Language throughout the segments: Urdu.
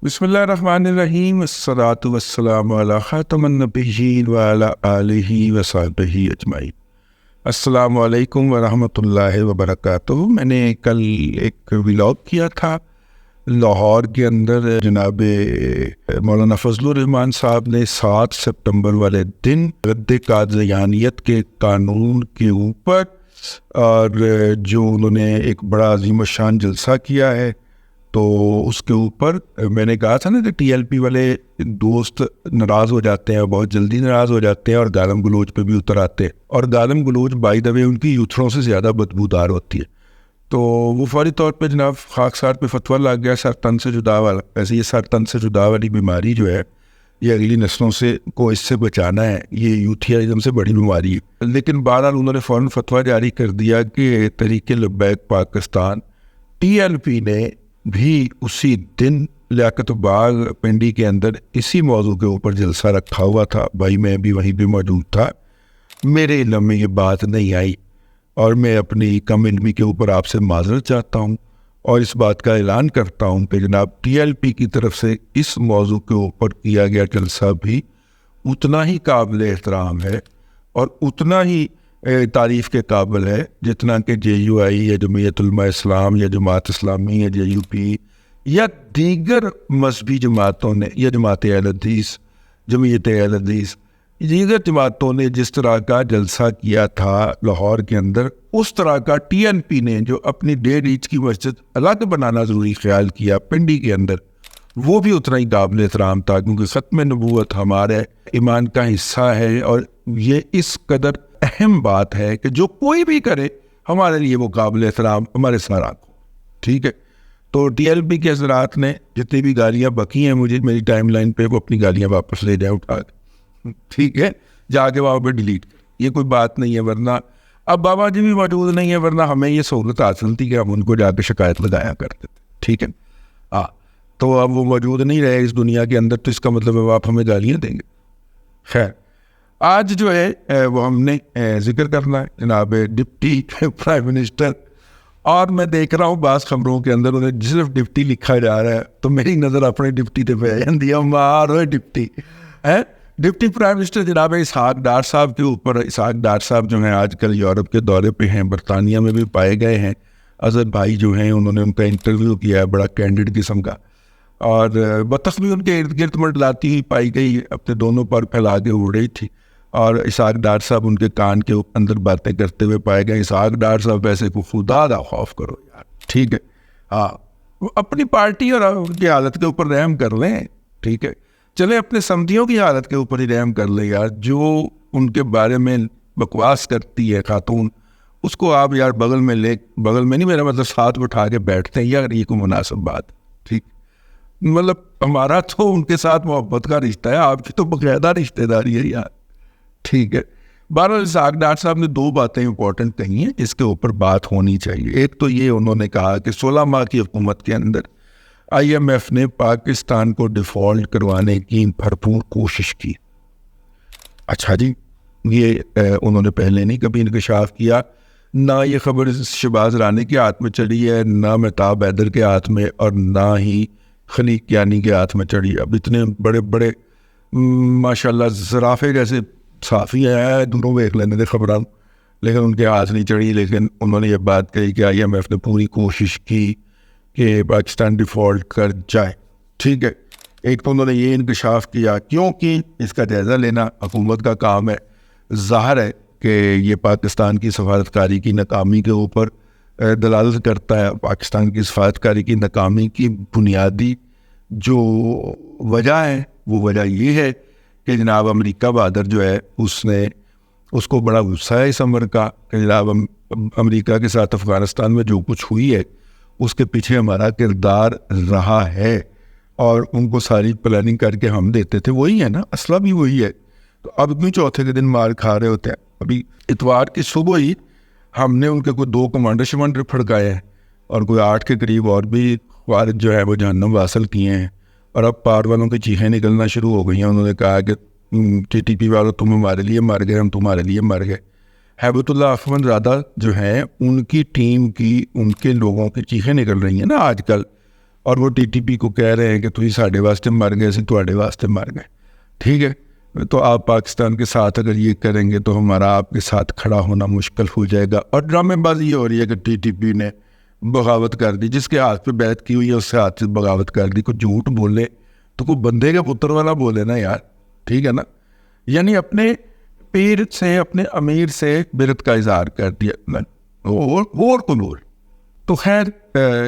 بسم اللہ الرحمن الرحیم، والصلاة والسلام علی خاتم النبیین وعلی آلہ وصحبہ اجمعین۔ السلام علیکم ورحمۃ اللہ وبرکاتہ۔ میں نے کل ایک ولاگ کیا تھا لاہور کے اندر، جناب مولانا فضل الرحمان صاحب نے 7 سپتمبر والے دن رد قادیانیت کے قانون کے اوپر اور جو انہوں نے ایک بڑا عظیم الشان جلسہ کیا ہے، تو اس کے اوپر میں نے کہا تھا نا کہ ٹی ایل پی والے دوست ناراض ہو جاتے ہیں، بہت جلدی ناراض ہو جاتے ہیں اور گالم گلوچ پہ بھی اتر آتے ہیں، اور گالم گلوچ بائی دا وے ان کی یوتھروں سے زیادہ بدبودار ہوتی ہے۔ تو وہ فوری طور پہ جناب خاکسار پہ فتویٰ لگ گیا سر تن سے جدا والا۔ ویسے یہ سر تن سے جدا والی بیماری جو ہے، یہ اگلی نسلوں سے کو اس سے بچانا ہے، یہ یوتھیازم سے بڑی بیماری ہے۔ لیکن بہرحال انہوں نے فوراً فتویٰ جاری کر دیا کہ Tehreek Labbaik Pakistan T L P نے بھی اسی دن لیاقت باغ پنڈی کے اندر اسی موضوع کے اوپر جلسہ رکھا ہوا تھا۔ بھائی میں بھی وہیں پہ موجود تھا، میرے علم میں یہ بات نہیں آئی، اور میں اپنی کم علمی کے اوپر آپ سے معذرت چاہتا ہوں اور اس بات کا اعلان کرتا ہوں کہ جناب ٹی ایل پی کی طرف سے اس موضوع کے اوپر کیا گیا جلسہ بھی اتنا ہی قابل احترام ہے اور اتنا ہی تعریف کے قابل ہے جتنا کہ جے یو آئی یا جمعیت علماء اسلام یا جماعت اسلامی یا جے یو پی یا دیگر مذہبی جماعتوں نے، یا جماعت اہل حدیث، جمعیت اہل حدیث، دیگر جماعتوں نے جس طرح کا جلسہ کیا تھا لاہور کے اندر، اس طرح کا ٹی این پی نے جو اپنی 1.5 انچ کی مسجد الگ بنانا ضروری خیال کیا پنڈی کے اندر، وہ بھی اتنا ہی قابل احترام تھا، کیونکہ ختم نبوت ہمارے ایمان کا حصہ ہے، اور یہ اس قدر اہم بات ہے کہ جو کوئی بھی کرے ہمارے لیے وہ قابل احترام ہمارے سارا کو، ٹھیک ہے۔ تو ٹی ایل پی کے حضرات نے جتنی بھی گالیاں بکی ہیں مجھے میری ٹائم لائن پہ، وہ اپنی گالیاں واپس لے جائیں اٹھا کے، ٹھیک ہے، جا کے وہاں پہ ڈیلیٹ، یہ کوئی بات نہیں ہے۔ ورنہ اب بابا جی بھی موجود نہیں ہے، ورنہ ہمیں یہ سہولت حاصل تھی کہ ہم ان کو جا کے شکایت لگایا کرتے تھے، ٹھیک ہے۔ تو اب وہ موجود نہیں رہے اس دنیا کے اندر، تو اس کا مطلب ہے آپ ہمیں گالیاں دیں گے۔ خیر، آج جو ہے وہ ہم نے ذکر کرنا ہے جناب ڈپٹی پرائم منسٹر، اور میں دیکھ رہا ہوں بعض خبروں کے اندر انہیں صرف ڈپٹی لکھا جا رہا ہے، تو میری نظر اپنے ڈپٹی پہ جاندی ہے، مارو ڈپٹی ہے۔ ڈپٹی پرائم منسٹر جناب اسحاق ڈار صاحب کے اوپر، اسحاق ڈار صاحب جو ہیں آج کل یورپ کے دورے پہ ہیں، برطانیہ میں بھی پائے گئے ہیں۔ اظہر بھائی جو ہیں انہوں نے ان کا انٹرویو کیا ہے، بڑا کینڈیڈ قسم کا، اور بطخ بھی ان کے ارد گرد منڈلاتی ہوئی پائی گئی، اپنے دونوں پر پھیلا کے اڑ رہی تھی، اور اسحاق ڈار صاحب ان کے کان کے اندر باتیں کرتے ہوئے پائے گئے۔ اسحاق ڈار صاحب ایسے کو خدا دا خوف کرو یار، ٹھیک ہے، ہاں، اپنی پارٹی اور ان کی حالت کے اوپر رحم کر لیں، ٹھیک ہے، چلے اپنے سمدھیوں کی حالت کے اوپر ہی رحم کر لیں یار۔ جو ان کے بارے میں بکواس کرتی ہے خاتون، اس کو آپ یار بغل میں نہیں، میرا مطلب ساتھ بٹھا کے بیٹھتے ہیں یار، یہ کوئی مناسب بات، ٹھیک، مطلب ہمارا تو ان کے ساتھ محبت کا رشتہ ہے، آپ کی تو باقاعدہ رشتہ داری ہے یار، ٹھیک ہے۔ بہرحال اسحاق ڈار صاحب نے 2 باتیں امپورٹنٹ کہی ہیں جس کے اوپر بات ہونی چاہیے۔ ایک تو یہ انہوں نے کہا کہ 16 ماہ کی حکومت کے اندر آئی ایم ایف نے پاکستان کو ڈیفالٹ کروانے کی بھرپور کوشش کی۔ اچھا جی، یہ انہوں نے پہلے نہیں کبھی انکشاف کیا، نہ یہ خبر شہباز رانی کے ہاتھ میں چڑھی ہے، نہ مہتاب حیدر کے ہاتھ میں، اور نہ ہی خلیق کیانی کے ہاتھ میں چڑھی۔ اب اتنے بڑے بڑے ماشاءاللہ زرافے جیسے صحافی ہیں، دونوں دیکھ لینے تھے خبریں، لیکن ان کے ہاتھ نہیں چڑھی۔ لیکن انہوں نے یہ بات کہی کہ آئی ایم ایف نے پوری کوشش کی کہ پاکستان ڈیفالٹ کر جائے، ٹھیک ہے۔ ایک تو انہوں نے یہ انکشاف کیا، کیونکہ اس کا جائزہ لینا حکومت کا کام ہے۔ ظاہر ہے کہ یہ پاکستان کی سفارتکاری کی ناکامی کے اوپر دلالت کرتا ہے۔ پاکستان کی سفارتکاری کی ناکامی کی بنیادی جو وجہ ہے، وہ وجہ یہ ہے کہ جناب امریکہ بہادر جو ہے اس کو بڑا غصہ ہے اس امر کا کہ جناب امریکہ کے ساتھ افغانستان میں جو کچھ ہوئی ہے اس کے پیچھے ہمارا کردار رہا ہے، اور ان کو ساری پلاننگ کر کے ہم دیتے تھے، وہی ہے نا، اسلحہ بھی وہی ہے۔ تو اب بھی چوتھے کے دن مار کھا رہے ہوتے ہیں۔ ابھی اتوار کی صبح ہی ہم نے ان کے کوئی 2 کمانڈر پھڑکائے ہیں، اور کوئی 8 کے قریب اور بھی خوارج جو ہے وہ جہنم واصل کیے ہیں، اور اب پار والوں کی چیخیں نکلنا شروع ہو گئی ہیں۔ انہوں نے کہا کہ ٹی ٹی پی والوں تم ہمارے لیے مر گئے، ہم تمہارے لیے مر گئے۔ ہیبت اللہ افغان زادہ جو ہیں ان کی ٹیم کی، ان کے لوگوں کی چیخیں نکل رہی ہیں نا آج کل، اور وہ ٹی ٹی پی کو کہہ رہے ہیں کہ تھی ساڈے واسطے مر گئے سی تواڈے واسطے مر گئے. ٹھیک ہے, تو آپ پاکستان کے ساتھ اگر یہ کریں گے تو ہمارا آپ کے ساتھ کھڑا ہونا مشکل ہو جائے گا. اور ڈرامے بازی یہ ہو رہی ہے کہ ٹی ٹی پی نے بغاوت کر دی, جس کے ہاتھ پہ بیعت کی ہوئی ہے اس سے ہاتھ سے بغاوت کر دی. کوئی جھوٹ بولے تو کوئی بندے کے پتر والا بولے نا یار, ٹھیک ہے نا. یعنی اپنے پیر سے, اپنے امیر سے برت کا اظہار کر دیا اور قبول. تو خیر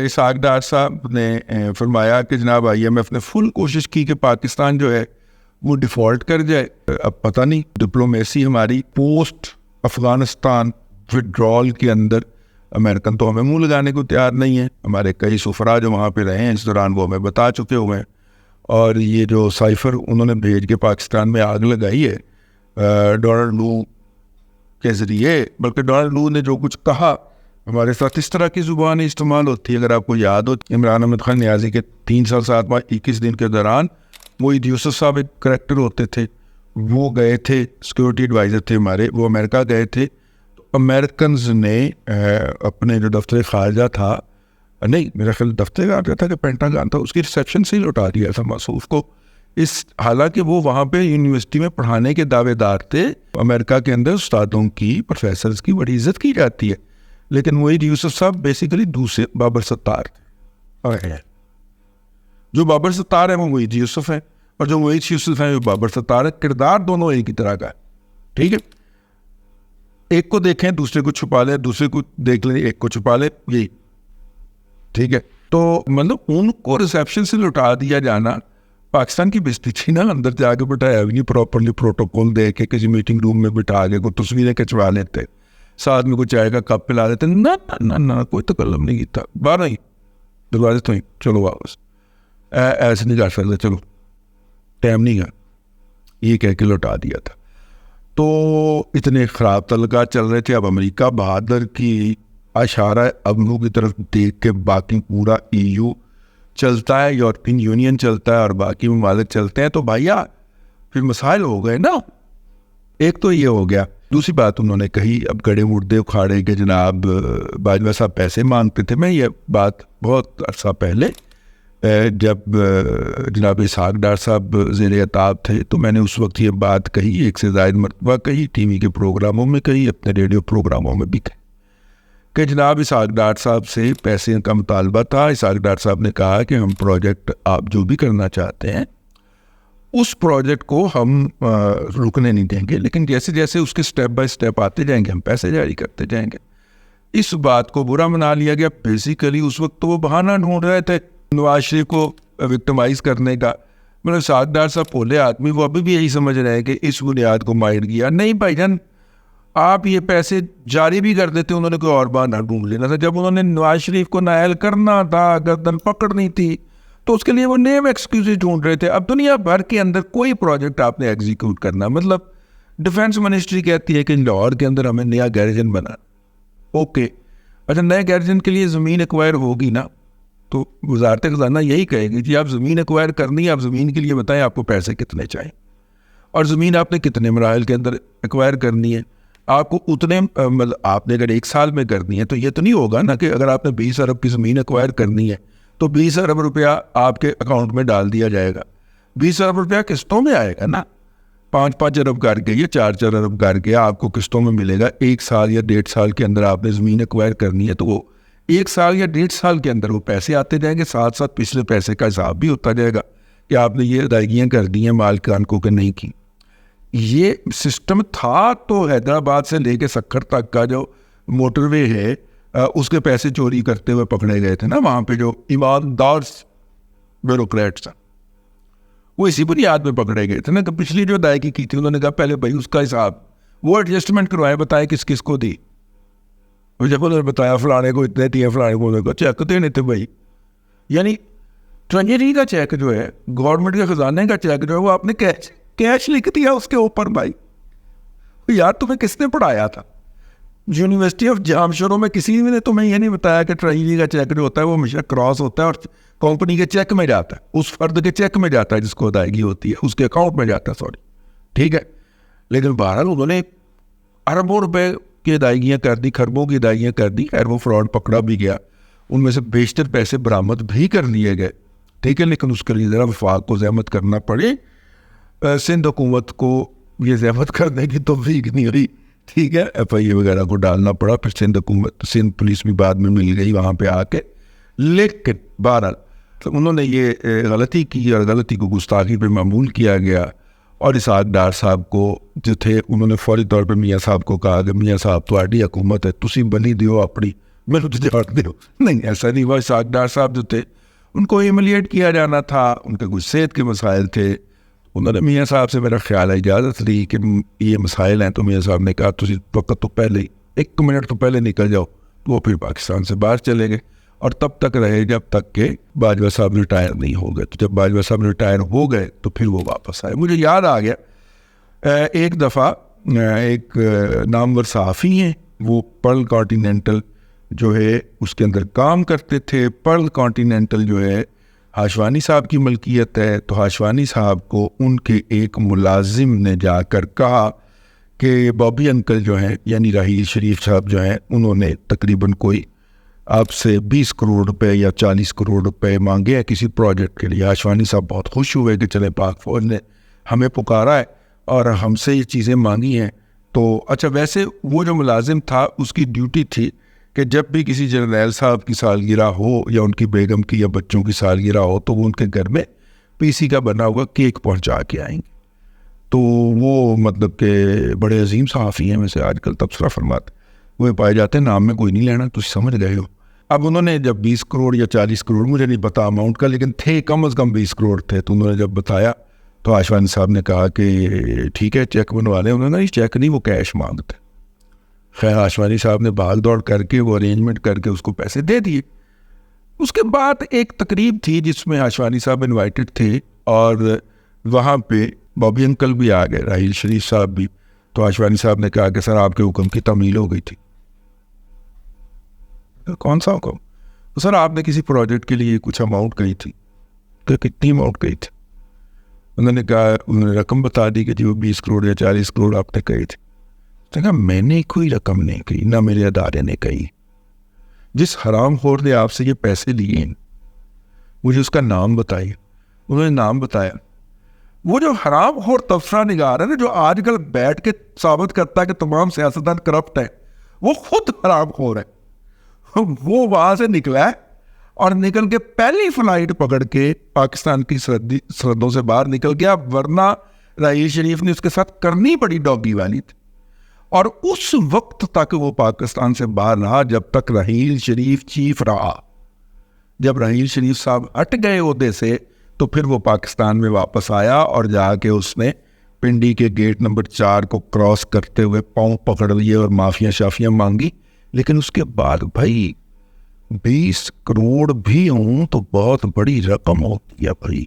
اسحاق ڈار صاحب نے فرمایا کہ جناب آئی ایم ایف نے فل کوشش کی کہ پاکستان جو ہے وہ ڈیفالٹ کر جائے. اب پتہ نہیں ڈپلومیسی ہماری پوسٹ افغانستان وڈرال کے اندر, امریکن تو ہمیں منہ لگانے کو تیار نہیں ہے. ہمارے کئی سفراء جو وہاں پہ رہے ہیں اس دوران وہ ہمیں بتا چکے ہوئے ہیں. اور یہ جو سائفر انہوں نے بھیج کے پاکستان میں آگ لگائی ہے ڈونلڈ لو کے ذریعے, بلکہ ڈونلڈ لو نے جو کچھ کہا ہمارے ساتھ اس طرح کی زبان استعمال ہوتی ہے. اگر آپ کو یاد ہو عمران احمد خان نیازی کے 3 سال 7 ماہ 21 دن کے دوران محیط یوسف صاحب ایک کریکٹر ہوتے تھے, وہ گئے تھے سیکورٹی ایڈوائزر تھے ہمارے, وہ امریکہ گئے تھے. تو امریکنز نے اپنے جو دفتر خارجہ تھا, نہیں میرا خیال دفتر خارجہ تھا کہ پینٹاگان تھا, اس کی ریسیپشن سے ہی لوٹا دیا تھا موصوف کو. حالانکہ وہ وہاں پہ یونیورسٹی میں پڑھانے کے دعوے دار تھے. امریکہ کے اندر استادوں کی, پروفیسرز کی بڑی عزت کی جاتی ہے, لیکن محیط یوسف صاحب بیسیکلی دوسرے بابر ستار تھے. جو بابر ستار ہے وہ محیط یوسف ہے, اور جو محیط یوسف ہے وہ بابر ستار ہے. کردار دونوں ایک ہی طرح کا ہے. ٹھیک ہے, ایک کو دیکھیں دوسرے کو چھپا لیں, دوسرے کو دیکھ لیں ایک کو چھپا لیں, یہی ٹھیک ہے. تو مطلب ان کو ریسیپشن سے لوٹا دیا جانا پاکستان کی بےزتی تھی نا. اندر جا کے بٹھایا بھی نہیں پراپرلی, پروٹوکول دے کے کسی میٹنگ روم میں بٹھا کے کوئی تصویریں کھنچوا لیتے, ساتھ میں کوئی چائے کا کپ پلا دیتے. نہ کوئی تکلم نہیں کیتا, باہر ہی دروازے تو ہی چلو واپس, ایسے نہیں کر سکتے, چلو ٹائم نہیں ہے, یہ کہہ کے لوٹا دیا تھا. تو اتنے خراب تعلقات چل رہے تھے. اب امریکہ بہادر کی اشارہ امنو کی طرف دیکھ کے باقی پورا ای یو چلتا ہے, یورپین یونین چلتا ہے اور باقی ممالک چلتے ہیں, تو بھائیا پھر مسائل ہو گئے نا. ایک تو یہ ہو گیا. دوسری بات انہوں نے کہی, اب گڑے مردے اکھاڑے کہ جناب باجوہ صاحب پیسے مانگتے تھے. میں یہ بات بہت عرصہ پہلے جب جناب اسحاق ڈار صاحب زیر عتاب تھے تو میں نے اس وقت یہ بات کہی, ایک سے زائد مرتبہ کہی, ٹی وی کے پروگراموں میں کہی, اپنے ریڈیو پروگراموں میں بھی کہی کہ جناب اسحاق ڈار صاحب سے پیسے کا مطالبہ تھا. اسحاق ڈار صاحب نے کہا کہ ہم پروجیکٹ آپ جو بھی کرنا چاہتے ہیں اس پروجیکٹ کو ہم رکنے نہیں دیں گے, لیکن جیسے جیسے اس کے سٹیپ بائی سٹیپ آتے جائیں گے ہم پیسے جاری کرتے جائیں گے. اس بات کو برا منا لیا گیا. بیسیکلی اس وقت تو وہ بہانہ ڈھونڈ رہے تھے نواز شریف کو وکٹمائز کرنے کا. مطلب اسحاق ڈار صاحب بولے آدمی, وہ ابھی بھی یہی سمجھ رہے ہیں کہ اس بنیاد کو مائنڈ کیا. نہیں بھائی جان, آپ یہ پیسے جاری بھی کر دیتے, انہوں نے کوئی اور بہانہ ڈھونڈ لینا تھا. جب انہوں نے نواز شریف کو نائل کرنا تھا, گردن پکڑنی تھی, تو اس کے لیے وہ نیم ایکسکیوز ڈھونڈ رہے تھے. اب دنیا بھر کے اندر کوئی پروجیکٹ آپ نے ایگزیکیوٹ کرنا, مطلب ڈیفینس منسٹری کہتی ہے کہ لاہور کے اندر ہمیں نیا گیریجن بنا, اوکے اچھا نئے گیریجن کے لیے زمین ایکوائر ہوگی نا, تو وزارت خزانہ یہی کہے گی جی آپ زمین ایکوائر کرنی ہے, آپ زمین کے لیے بتائیں آپ کو پیسے کتنے چاہیے, اور زمین آپ نے کتنے مراحل کے اندر ایکوائر کرنی ہے, آپ کو اتنے مطلب آپ نے اگر 1 سال میں کرنی ہے تو یہ تو نہیں ہوگا نا کہ اگر آپ نے 20 ارب کی زمین ایکوائر کرنی ہے تو 20 ارب روپیہ آپ کے اکاؤنٹ میں ڈال دیا جائے گا. 20 ارب روپیہ قسطوں میں آئے گا نا, 5-5 ارب کر کے یا 4-4 ارب کر کے آپ کو قسطوں میں ملے گا. 1 سال یا 1.5 سال کے اندر آپ نے زمین ایکوائر کرنی ہے تو وہ 1 سال یا 1.5 سال کے اندر وہ پیسے آتے جائیں گے, ساتھ ساتھ پچھلے پیسے کا حساب بھی ہوتا جائے گا کہ آپ نے یہ ادائیگیاں کر دی ہیں مالکان کو کہ نہیں کی. یہ سسٹم تھا. تو حیدرآباد سے لے کے سکھر تک کا جو موٹر وے ہے اس کے پیسے چوری کرتے ہوئے پکڑے گئے تھے نا وہاں پہ جو ایماندار بیوروکریٹس ہیں, وہ اسی بنیاد پہ پکڑے گئے تھے نا کہ پچھلی جو ادائیگی کی تھی انہوں نے کہا پہلے بھائی اس کا حساب وہ ایڈجسٹمنٹ کروائے, بتائے کس کس کو دی. جب انہوں نے بتایا فلانے کو اتنے دیے, فلانے کو چیک دینے تھے بھائی. یعنی ٹریجری کا چیک جو ہے, گورنمنٹ کے خزانے کا چیک جو ہے, وہ آپ نے کیش لکھ دیا اس کے اوپر. بھائی یار تمہیں کس نے پڑھایا تھا؟ یونیورسٹی آف جامشوروں میں کسی نے تمہیں یہ نہیں بتایا کہ ٹریجری کا چیک جو ہوتا ہے وہ ہمیشہ کراس ہوتا ہے اور کمپنی کے چیک میں جاتا ہے, اس فرد کے چیک میں جاتا ہے جس کو ادائیگی ہوتی ہے, اس کے اکاؤنٹ میں جاتا ہے, سوری ٹھیک ہے. لیکن بہرحال انہوں نے اربوں روپے کی ادائیگیاں کر دی, خربوں کی ادائیگیاں کر دی. خیر وہ فراڈ پکڑا بھی گیا ان میں سے بیشتر پیسے برآمد بھی کر لیے گئے، ٹھیک ہے، لیکن اس کے لیے ذرا وفاق کو زحمت کرنا پڑی، سندھ حکومت کو یہ زحمت کرنے کی توفیق نہیں ہوئی، ٹھیک ہے، ایف آئی اے وغیرہ کو ڈالنا پڑا، پھر سندھ پولیس بھی بعد میں مل گئی وہاں پہ آ کے، لیکن بہرحال تو انہوں نے یہ غلطی کی اور غلطی کو گستاخی پہ معمول کیا گیا، اور اسحاق ڈار صاحب کو جو تھے انہوں نے فوری طور پہ میاں صاحب کو کہا کہ میاں صاحب تہاڈی حکومت ہے، تسی بنی دیو اپنی، میرے تو جاڑ دیو، نہیں ایسا نہیں ہوا۔ اسحاق ڈار صاحب جو تھے ان کو ایملیٹ کیا جانا تھا، ان کے کچھ صحت کے مسائل تھے، انہوں نے میاں صاحب سے میرا خیال ہے اجازت لی کہ یہ مسائل ہیں، تو میاں صاحب نے کہا تسی وقت تو پہلے ہی 1 منٹ تو پہلے نکل جاؤ، تو وہ پھر پاکستان سے باہر چلے گئے، اور تب تک رہے جب تک کہ باجوہ صاحب ریٹائر نہیں ہو گئے۔ تو جب باجوہ صاحب ریٹائر ہو گئے تو پھر وہ واپس آئے۔ مجھے یاد آ گیا ایک دفعہ ایک نامور صحافی ہیں، وہ پرل کانٹیننٹل جو ہے اس کے اندر کام کرتے تھے۔ پرل کانٹیننٹل جو ہے ہاشوانی صاحب کی ملکیت ہے، تو ہاشوانی صاحب کو ان کے ایک ملازم نے جا کر کہا کہ بابی انکل جو ہیں یعنی راحیل شریف صاحب جو ہیں انہوں نے تقریباً کوئی آپ سے 20 کروڑ روپے یا 40 کروڑ روپے مانگے ہیں کسی پروجیکٹ کے لیے۔ ہاشوانی صاحب بہت خوش ہوئے کہ چلے پاک فوج نے ہمیں پکارا ہے اور ہم سے یہ چیزیں مانگی ہیں۔ تو اچھا، ویسے وہ جو ملازم تھا اس کی ڈیوٹی تھی کہ جب بھی کسی جرنیل صاحب کی سالگرہ ہو یا ان کی بیگم کی یا بچوں کی سالگرہ ہو تو وہ ان کے گھر میں پی سی کا بنا ہوا کیک پہنچا کے آئیں گے۔ تو وہ مطلب کہ بڑے عظیم صحافی ہیں، ویسے آج کل تبصرہ فرماتے وہ پائے جاتے ہیں، نام میں کوئی نہیں لینا، تو سمجھ گئے ہو۔ اب انہوں نے جب 20 کروڑ یا 40 کروڑ، مجھے نہیں پتا اماؤنٹ کا، لیکن تھے کم از کم 20 کروڑ تھے، تو انہوں نے جب بتایا تو ہاشوانی صاحب نے کہا کہ ٹھیک ہے چیک بنوا لیں۔ انہوں نے یہ چیک نہیں، وہ کیش مانگتے۔ خیر ہاشوانی صاحب نے بھاگ دوڑ کر کے وہ ارینجمنٹ کر کے اس کو پیسے دے دیے۔ اس کے بعد ایک تقریب تھی جس میں ہاشوانی صاحب انوائٹڈ تھے، اور وہاں پہ بابی انکل بھی آ گئے، راحیل شریف صاحب بھی۔ تو ہاشوانی صاحب نے کہا کہ سر آپ کے حکم کی تعمیل ہو گئی تھی۔ کون سا حکم؟ تو سر آپ نے کسی پروجیکٹ کے لیے کچھ اماؤنٹ کہی تھی، کہ کتنی اماؤنٹ کہی تھی؟ انہوں نے کہا، انہوں نے رقم بتا دی کہ جی وہ 20 کروڑ یا 40 کروڑ آپ نے کہی تھی۔ تو کہا میں نے کوئی رقم نہیں کہی، نہ میرے ادارے نے کہی۔ جس حرام خور نے آپ سے یہ پیسے لیے ہیں مجھے اس کا نام بتائیے۔ انہوں نے نام بتایا۔ وہ جو حرام خور تبصرہ نگار ہے نا، جو آج کل بیٹھ کے ثابت کرتا ہے کہ تمام سیاستدان کرپٹ ہیں، وہ خود حرام خور ہے۔ وہ وہاں سے نکلا ہے اور نکل کے پہلی فلائٹ پکڑ کے پاکستان کی سرحدوں سے باہر نکل گیا، ورنہ راحیل شریف نے اس کے ساتھ کرنی پڑی ڈاگی والی تھی۔ اور اس وقت تک وہ پاکستان سے باہر رہا جب تک راحیل شریف چیف رہا۔ جب راحیل شریف صاحب ہٹ گئے عہدے سے تو پھر وہ پاکستان میں واپس آیا، اور جا کے اس نے پنڈی کے گیٹ نمبر 4 کو کراس کرتے ہوئے پاؤں پکڑ لیے اور معافیاں شافیاں مانگی۔ لیکن اس کے بعد بھائی 20 کروڑ بھی ہوں تو بہت بڑی رقم ہوتی ہے بھائی،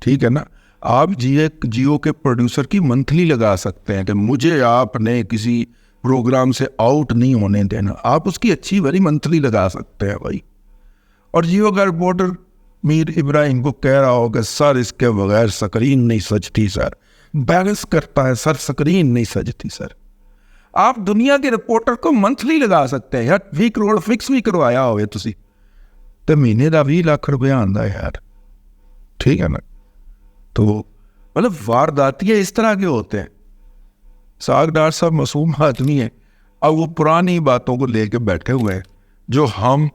ٹھیک ہے نا۔ آپ جیو کے پروڈیوسر کی منتھلی لگا سکتے ہیں کہ مجھے آپ نے کسی پروگرام سے آؤٹ نہیں ہونے دینا، آپ اس کی اچھی بڑی منتھلی لگا سکتے ہیں بھائی۔ اور جیو کا رپورٹر میر ابراہیم کو کہہ رہا ہو کہ سر اس کے بغیر سکرین نہیں سجتی، سر بیلنس کرتا ہے سر، سکرین نہیں سجتی سر۔ آپ دنیا کے رپورٹر کو منتھلی لگا سکتے ہیں یار، 20 کروڑ فکس بھی کروایا ہوئے تسی تو مہینے کا 20 لاکھ روپیہ آندا ہے یار، ٹھیک ہے نا۔ تو مطلب وارداتیے اس طرح کے ہوتے ہیں۔ اسحاق ڈار صاحب معصوم آدمی ہیں، اب وہ پرانی باتوں کو لے کے بیٹھے ہوئے ہیں جو ہم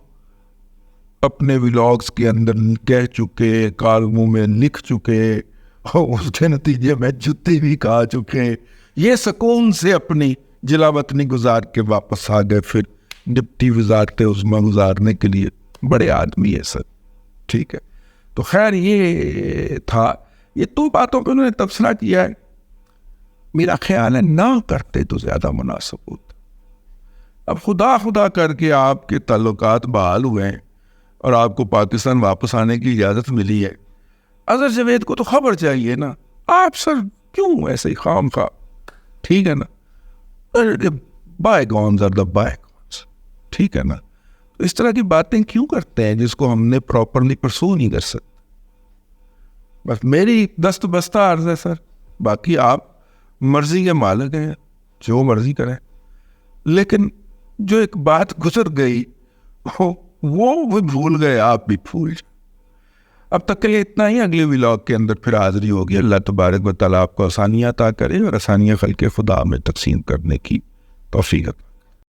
اپنے ولاگز کے اندر کہہ چکے، کالموں میں لکھ چکے، اور اس کے نتیجے میں جتی بھی کھا چکے۔ یہ سکون سے اپنی جلا وطنی گزار کے واپس آ گئے، پھر ڈپٹی وزارت عظمیٰ گزارنے کے لیے۔ بڑے آدمی ہے سر، ٹھیک ہے۔ تو خیر یہ تھا، یہ 2 باتوں پہ انہوں نے تبصرہ کیا ہے، میرا خیال ہے نہ کرتے تو زیادہ مناسب ہوتا۔ اب خدا کر کے آپ کے تعلقات بحال ہوئے ہیں اور آپ کو پاکستان واپس آنے کی اجازت ملی ہے، اظہر جاوید کو تو خبر چاہیے نا، آپ سر کیوں ایسے ہی خام خواہ، ٹھیک ہے نا، بائے گونز آر دا بائے گونز، ٹھیک ہے نا۔ تو اس طرح کی باتیں کیوں کرتے ہیں جس کو ہم نے پراپرلی پرسو نہیں کر سکتے؟ بس میری دست بستہ عرض ہے سر، باقی آپ مرضی کے مالک ہیں، جو مرضی کریں، لیکن جو ایک بات گزر گئی وہ بھول گئے، آپ بھی بھول جائیں۔ اب تک کے لیے اتنا ہی، اگلے ولاگ کے اندر پھر حاضری ہوگی۔ اللہ تبارک و تعالیٰ آپ کو آسانیاں عطا کرے اور آسانیاں خلق خدا میں تقسیم کرنے کی توفیق عطا۔